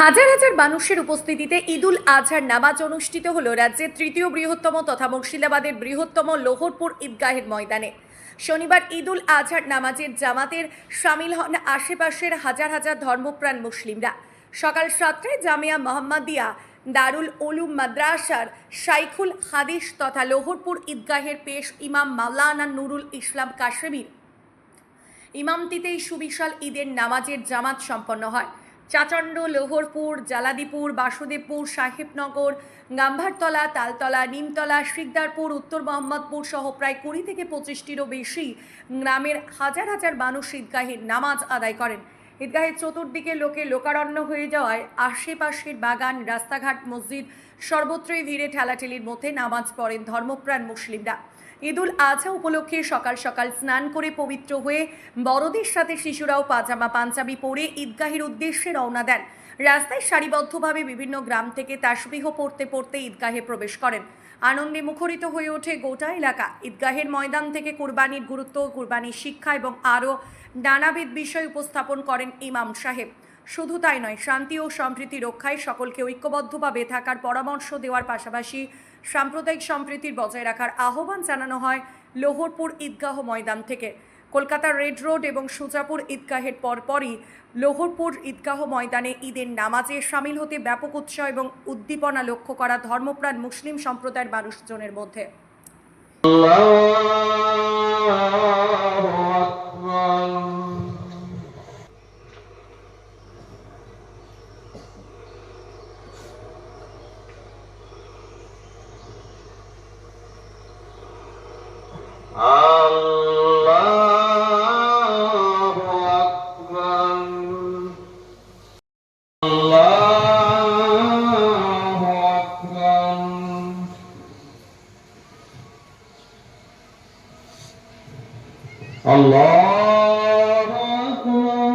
হাজার হাজার মানুষের উপস্থিতিতে ঈদুল আজহার নামাজ অনুষ্ঠিত হলো রাজ্যের তৃতীয় বৃহত্তম তথা মুর্শিদাবাদের বৃহত্তম লোহরপুর ঈদগাহের ময়দানে। শনিবার ঈদুল আজহার নামাজের জামাতের সামিল হন আশেপাশের হাজার হাজার ধর্মপ্রাণ মুসলিমরা। সকাল 7টায় জামিয়া মোহাম্মদিয়া দারুল উলুম মাদ্রাসার শাইখুল হাদিস তথা লোহরপুর ঈদগাহের পেশ ইমাম মাওলানা নুরুল ইসলাম কাশেমির ইমামতিতেই সুবিশাল ঈদের নামাজের জামাত সম্পন্ন হয়। চাচণ্ড, লোহরপুর, জালাদিপুর, বাসুদেবপুর, সাহেবনগর, গাম্ভারতলা, তালতলা, নিমতলা, শিকদারপুর, উত্তর মোহাম্মদপুর সহ প্রায় 20 থেকে 25টিরও বেশি গ্রামের হাজার হাজার মানুষ ঈদগাহের নামাজ আদায় করেন। ঈদগাহের চতুর্দিকে লোকে লোকারণ্য হয়ে যাওয়ায় আশেপাশের বাগান, রাস্তাঘাট, মসজিদ সর্বত্রই ভিড়ে ঠেলাঠেলির মধ্যে নামাজ পড়েন ধর্মপ্রাণ মুসলিমরা। ঈদুল আজহা উপলক্ষে সকাল সকাল স্নান করে পবিত্র হয়ে বড়দের সাথে শিশুরাও পাজামা পাঞ্জাবি পরে ঈদগাহের উদ্দেশ্যে রওনা দেন। রাস্তায় সারিবদ্ধভাবে বিভিন্ন গ্রাম থেকে তাসবিহ পড়তে পড়তে ঈদগাহে প্রবেশ করেন। আনন্দে মুখরিত হয়ে ওঠে গোটা এলাকা। ঈদগাহের ময়দান থেকে কুরবানির গুরুত্ব, কুরবানির শিক্ষা এবং আরও নানাবিধ বিষয় উপস্থাপন করেন ইমাম সাহেব। শুধু তাই নয়, শান্তি ও সম্প্রীতি রক্ষায় সকলকে ঐক্যবদ্ধভাবে থাকার পরামর্শ দেওয়ার পাশাপাশি সাম্প্রদায়িক সম্প্রীতির বজায় রাখার আহ্বান জানানো হয় লোহরপুর ঈদগাহ ময়দান থেকে। কলকাতার রেড রোড এবং সুজাপুর ঈদগাহের পরপরই লোহরপুর ঈদগাহ ময়দানে ঈদের নামাজে সামিল হতে ব্যাপক উৎসাহ এবং উদ্দীপনা লক্ষ্য করা ধর্মপ্রাণ মুসলিম সম্প্রদায়ের মানুষজনের মধ্যে। আল্লাহু আকবার। আল্লাহু আকবার।